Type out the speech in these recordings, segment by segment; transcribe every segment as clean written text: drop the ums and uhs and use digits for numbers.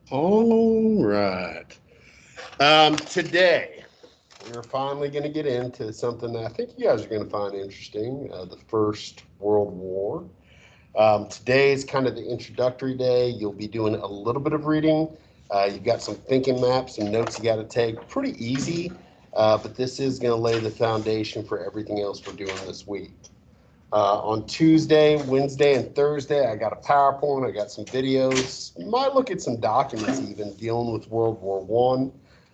All right. Today, we're finally going to get into something that I think you guys are going to find interesting, the First World War. Today is kind of the introductory day. You'll be doing a little bit of reading. You've got some thinking maps, some notes you got to take. Pretty easy, but this is going to lay the foundation for everything else we're doing this week. On Tuesday, Wednesday, and Thursday, I got a PowerPoint. I got some videos. Might look at some documents even dealing with World War One.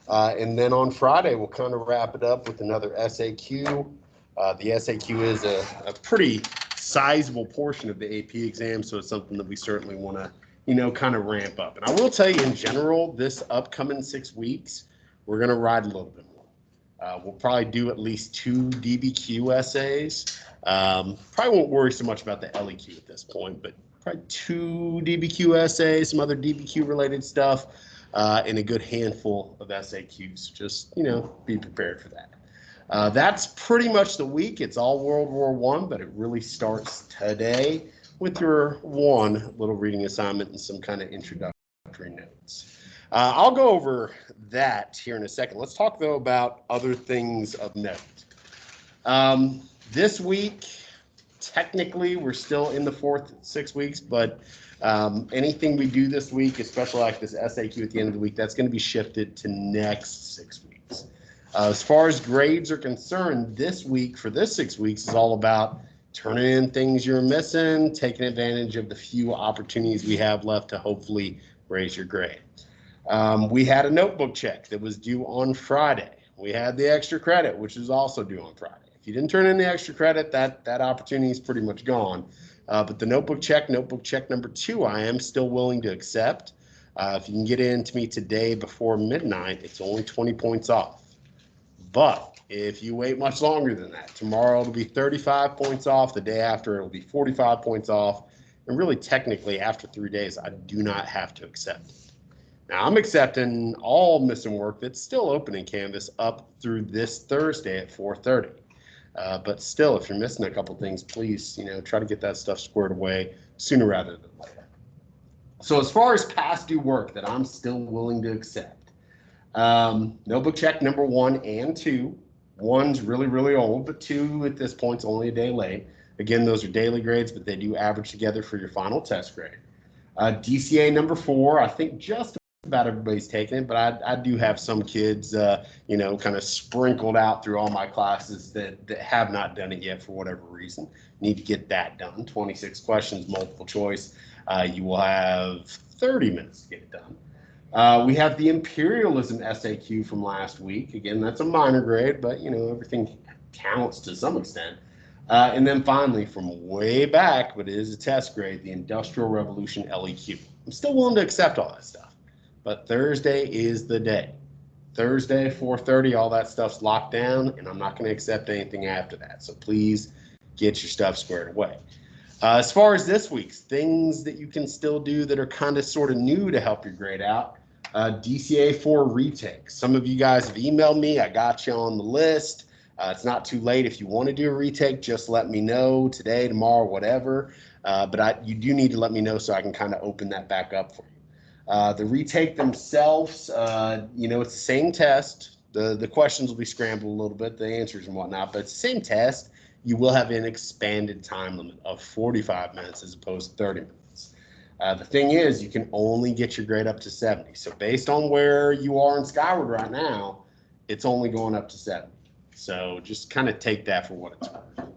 And then on Friday, we'll kind of wrap it up with another SAQ. The SAQ is a pretty sizable portion of the AP exam, so it's something that we certainly want to, kind of ramp up. And I will tell you, in general, this upcoming 6 weeks, we're going to ride a little bit more. We'll probably do at least two DBQ essays. Probably won't worry so much about the LEQ at this point, but probably two DBQ essays, some other DBQ related stuff, and a good handful of SAQs. Just, be prepared for that. That's pretty much the week. It's all World War One, but it really starts today with your one little reading assignment and some kind of introductory notes. I'll go over that here in a second. Let's talk, though, about other things of note. This week, technically, we're still in the fourth 6 weeks, but anything we do this week, especially like this SAQ at the end of the week, that's going to be shifted to next 6 weeks. As far as grades are concerned, this week for this 6 weeks is all about turning in things you're missing, taking advantage of the few opportunities we have left to hopefully raise your grade. We had a notebook check that was due on Friday. We had the extra credit, which is also due on Friday. If you didn't turn in the extra credit, that opportunity is pretty much gone. But the notebook check number 2, I am still willing to accept. If you can get in to me today before midnight, it's only 20 points off. But if you wait much longer than that, tomorrow it'll be 35 points off. The day after, it'll be 45 points off. And really, technically, after 3 days, I do not have to accept it. Now, I'm accepting all missing work that's still open in Canvas up through this Thursday at 4:30. But still, if you're missing a couple things, please, try to get that stuff squared away sooner rather than later. So as far as past due work that I'm still willing to accept, notebook check number 1 and 2. One's really, really old, but 2 at this point is only a day late. Again, those are daily grades, but they do average together for your final test grade. DCA number 4, I think just about everybody's taking it, but I do have some kids, kind of sprinkled out through all my classes that have not done it yet for whatever reason. Need to get that done. 26 questions, multiple choice. You will have 30 minutes to get it done. We have the imperialism SAQ from last week. Again, that's a minor grade, but everything counts to some extent. And then finally, from way back, but it is a test grade, the Industrial Revolution LEQ. I'm still willing to accept all that stuff. But Thursday is the day. Thursday, 4:30, all that stuff's locked down, and I'm not going to accept anything after that. So please get your stuff squared away. As far as this week's, things that you can still do that are kind of sort of new to help your grade out, DCA 4 retake. Some of you guys have emailed me. I got you on the list. It's not too late. If you want to do a retake, just let me know today, tomorrow, whatever. But you do need to let me know so I can kind of open that back up for you. The retake themselves, it's the same test. The questions will be scrambled a little bit, the answers and whatnot, but it's the same test. You will have an expanded time limit of 45 minutes as opposed to 30 minutes. The thing is, you can only get your grade up to 70. So based on where you are in Skyward right now, it's only going up to 70. So just kind of take that for what it's worth.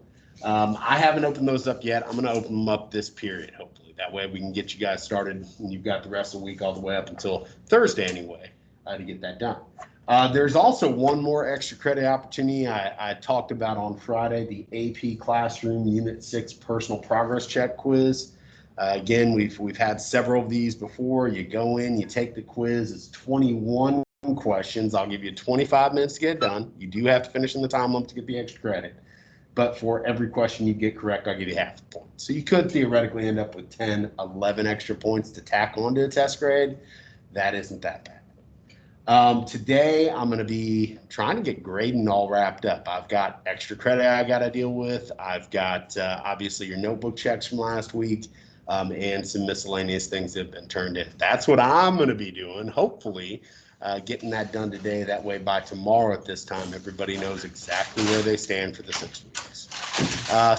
I haven't opened those up yet. I'm going to open them up this period, hopefully. That way we can get you guys started, and you've got the rest of the week all the way up until Thursday anyway to get that done. There's also one more extra credit opportunity I talked about on Friday, the AP Classroom Unit 6 Personal Progress Check quiz. Again, we've had several of these before. You go in, you take the quiz. It's 21 questions. I'll give you 25 minutes to get it done. You do have to finish in the time limit to get the extra credit. But for every question you get correct, I'll give you half a point. So you could theoretically end up with 10, 11 extra points to tack onto a test grade. That isn't that bad. Today, I'm going to be trying to get grading all wrapped up. I've got extra credit I got to deal with. I've got, obviously, your notebook checks from last week. and some miscellaneous things that have been turned in. That's what I'm going to be doing, hopefully, getting that done today. That way, by tomorrow at this time, everybody knows exactly where they stand for the 6 weeks.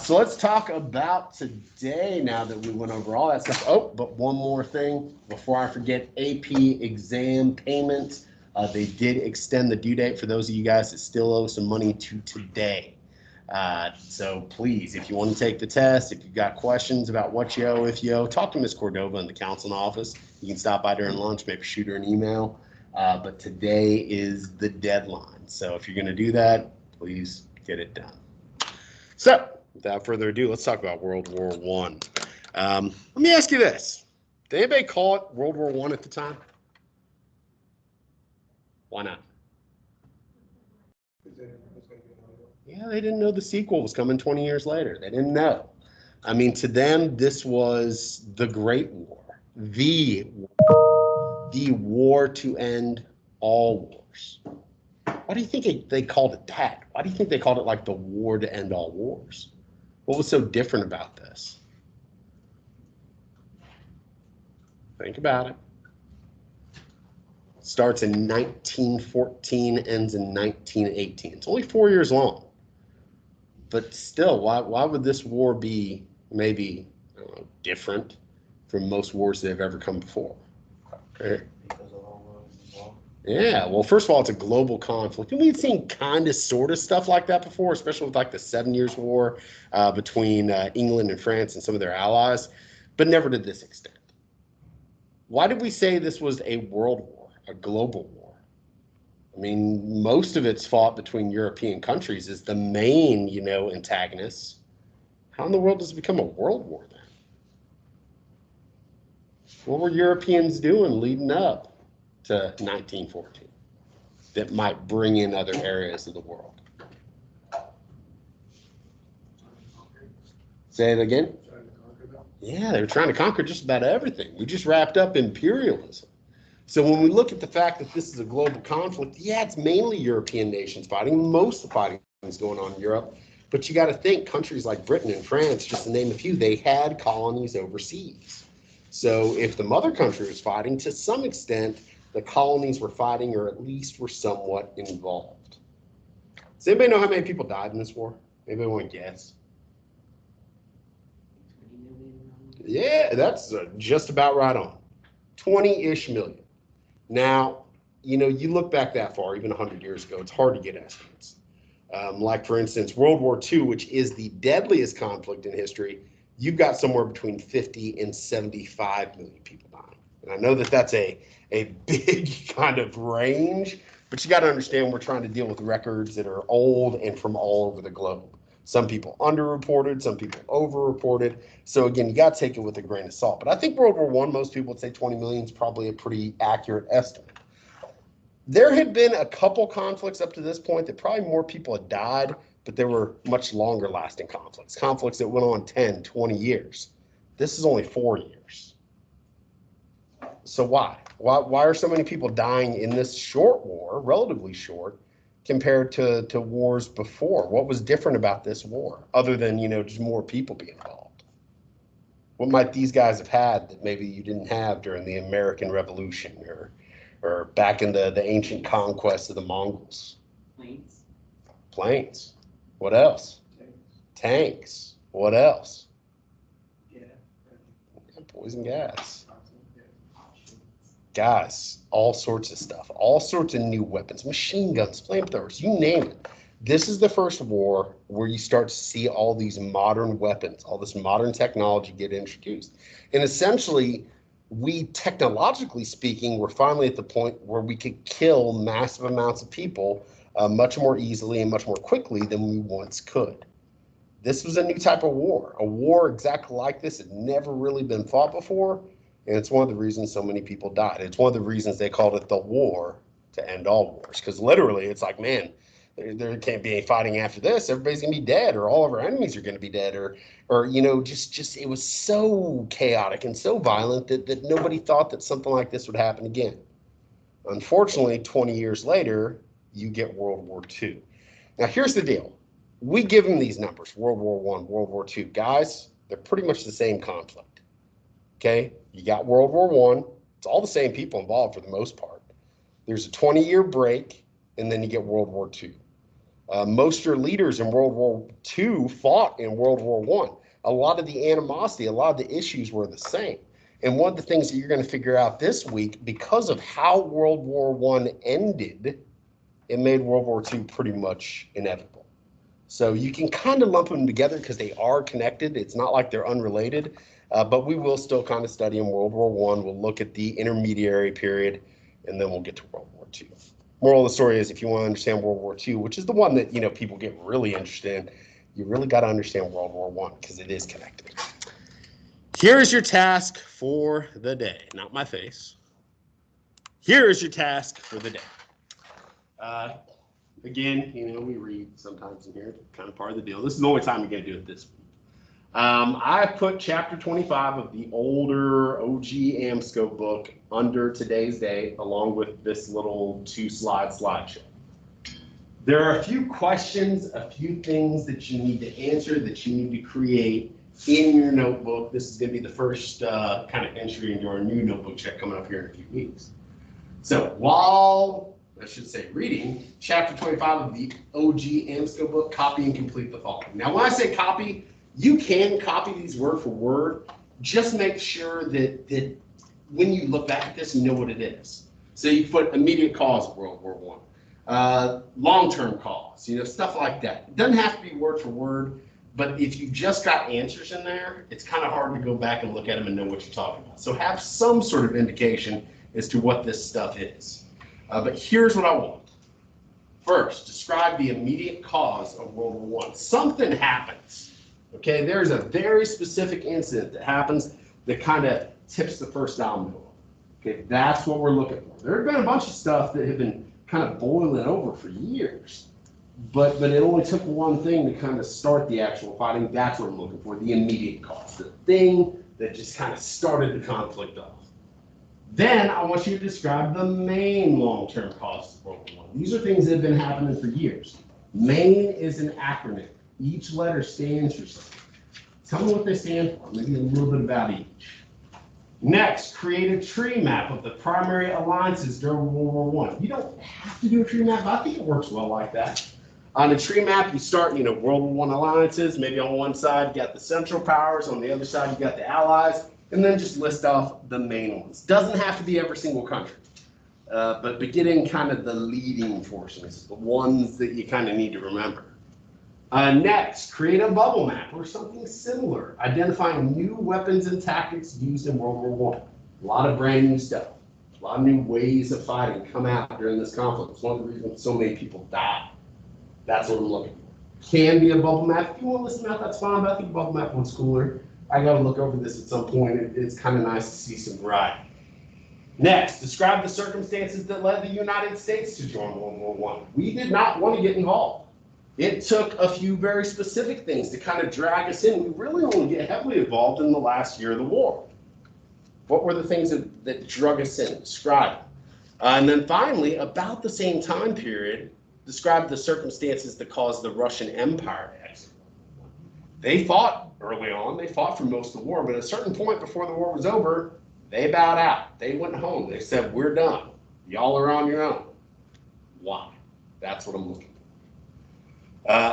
So let's talk about today now that we went over all that stuff. Oh, but one more thing before I forget, AP exam payments. They did extend the due date for those of you guys that still owe some money to today. So please, if you want to take the test, if you've got questions about what you owe, if you owe, talk to Ms. Cordova in the counseling office. You can stop by during lunch, maybe shoot her an email. But today is the deadline. So if you're going to do that, please get it done. So without further ado, let's talk about World War I. Let me ask you this. Did anybody call it World War I at the time? Why not? Yeah, they didn't know the sequel was coming 20 years later. They didn't know. I mean, to them, this was the Great War, the war to end all wars. Why do you think they called it that? Why do you think they called it like the war to end all wars? What was so different about this? Think about it. Starts in 1914, ends in 1918. It's only 4 years long. But still, why would this war be maybe, I don't know, different from most wars that have ever come before? Okay. Because of all worlds involved. Yeah, well, first of all, it's a global conflict. And we've seen kind of sort of stuff like that before, especially with like the 7 Years' War between England and France and some of their allies, but never to this extent. Why did we say this was a world war, a global war? I mean, most of it's fought between European countries is the main, antagonists. How in the world does it become a world war then? What were Europeans doing leading up to 1914 that might bring in other areas of the world? Say it again? Yeah, they were trying to conquer just about everything. We just wrapped up imperialism. So when we look at the fact that this is a global conflict, yeah, it's mainly European nations fighting. Most of the fighting is going on in Europe. But you got to think countries like Britain and France, just to name a few, they had colonies overseas. So if the mother country was fighting, to some extent, the colonies were fighting or at least were somewhat involved. Does anybody know how many people died in this war? Anybody want to guess? Yeah, that's just about right on. 20-ish million. Now, you look back that far, even 100 years ago, it's hard to get estimates. Like, for instance, World War II, which is the deadliest conflict in history, you've got somewhere between 50 and 75 million people dying. And I know that that's a big kind of range, but you got to understand we're trying to deal with records that are old and from all over the globe. Some people underreported, some people overreported. So again, you got to take it with a grain of salt. But I think World War I, most people would say 20 million is probably a pretty accurate estimate. There had been a couple conflicts up to this point that probably more people had died, but they were much longer lasting conflicts that went on 10, 20 years. This is only 4 years. So why? Why are so many people dying in this short war, relatively short, compared to wars before? What was different about this war other than, just more people being involved? What might these guys have had that maybe you didn't have during the American Revolution or back in the ancient conquest of the Mongols? Planes. What else? Tanks. What else? Yeah. Poison gas. Guys, all sorts of stuff, all sorts of new weapons, machine guns, flamethrowers, you name it. This is the first war where you start to see all these modern weapons, all this modern technology get introduced. And essentially, we, technologically speaking, we're finally at the point where we could kill massive amounts of people much more easily and much more quickly than we once could. This was a new type of war. A war exactly like this had never really been fought before. And it's one of the reasons so many people died. It's one of the reasons they called it the war to end all wars. Because literally, it's like, man, there can't be any fighting after this. Everybody's going to be dead, or all of our enemies are going to be dead, or just it was so chaotic and so violent that nobody thought that something like this would happen again. Unfortunately, 20 years later, you get World War II. Now, here's the deal. We give them these numbers, World War I, World War II. Guys, they're pretty much the same conflict. Okay, you got World War One. It's all the same people involved for the most part. There's a 20-year break, and then you get World War Two. Most of your leaders in World War II fought in World War One. A lot of the animosity, a lot of the issues were the same. And one of the things that you're going to figure out this week, because of how World War One ended, it made World War II pretty much inevitable. So you can kind of lump them together because they are connected. It's not like they're unrelated, but we will still kind of study in World War One. We'll look at the intermediary period, and then we'll get to World War II. Moral of the story is, if you want to understand World War II, which is the one that people get really interested in, you really got to understand World War One because it is connected. Here is your task for the day. Not my face. Here is your task for the day. Again, we read sometimes in here, kind of part of the deal. This is the only time you're going to do it this week. I put chapter 25 of the older OG AmScope book under today's date, along with this little 2-slide slideshow. There are a few questions, a few things that you need to answer, that you need to create in your notebook. This is going to be the first kind of entry into our new notebook check coming up here in a few weeks. So while, I should say, reading chapter 25 of the OG AmScope book, copy and complete the following. Now, when I say copy, you can copy these word for word. Just make sure that when you look back at this, you know what it is. So you put immediate cause of World War I, long-term cause, stuff like that. It doesn't have to be word for word, but if you just got answers in there, it's kind of hard to go back and look at them and know what you're talking about. So have some sort of indication as to what this stuff is. But here's what I want. First, describe the immediate cause of World War I. Something happens. Okay, there's a very specific incident that happens that kind of tips the first domino. Okay, that's what we're looking for. There have been a bunch of stuff that have been kind of boiling over for years, but it only took one thing to kind of start the actual fighting. That's what I'm looking for, the immediate cause, the thing that just kind of started the conflict off. Then I want you to describe the main long-term causes of World War I. These are things that have been happening for years. Main is an acronym. Each letter stands for something. Tell me what they stand for, maybe a little bit about each. Next, create a tree map of the primary alliances during World War I. You don't have to do a tree map, but I think it works well like that. On a tree map, you start, World War I alliances. Maybe on one side, you got the Central Powers. On the other side, you got the Allies. And then just list off the main ones. Doesn't have to be every single country. But getting kind of the leading portions, the ones that you kind of need to remember. Next, create a bubble map or something similar, identifying new weapons and tactics used in World War I. A lot of brand new stuff, a lot of new ways of fighting come out during this conflict. It's one of the reasons so many people died. That's what I'm looking for. Can be a bubble map. If you want to listen out, that's fine, but I think a bubble map one's cooler. I got to look over this at some point. It's kind of nice to see some variety. Next, describe the circumstances that led the United States to join World War I. We did not want to get involved. It took a few very specific things to kind of drag us in. We really only get heavily involved in the last year of the war. What were the things that drug us in? Describe. And then finally, about the same time period, describe the circumstances that caused the Russian Empire to exit. They fought early on. They fought for most of the war, but at a certain point before the war was over, they bowed out. They went home. They said, we're done. Y'all are on your own. Why? That's what I'm looking for.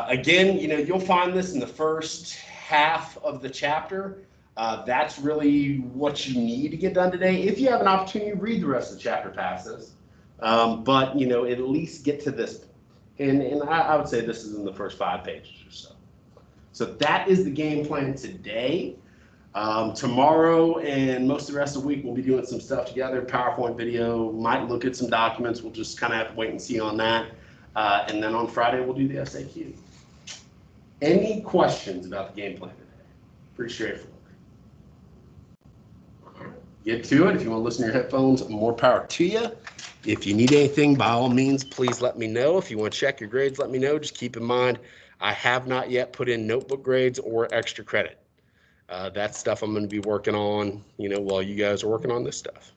Again, you'll find this in the first half of the chapter. That's really what you need to get done today. If you have an opportunity, read the rest of the chapter past this. But, at least get to this point. And I would say this is in the first 5 pages or so. So that is the game plan today. Tomorrow and most of the rest of the week, we'll be doing some stuff together. PowerPoint video, might look at some documents. We'll just kind of have to wait and see on that. And then on Friday, we'll do the SAQ. Any questions about the game plan today? Pretty straightforward. Get to it. If you want to listen to your headphones, more power to you. If you need anything, by all means, please let me know. If you want to check your grades, let me know. Just keep in mind, I have not yet put in notebook grades or extra credit. That's stuff I'm going to be working on, while you guys are working on this stuff.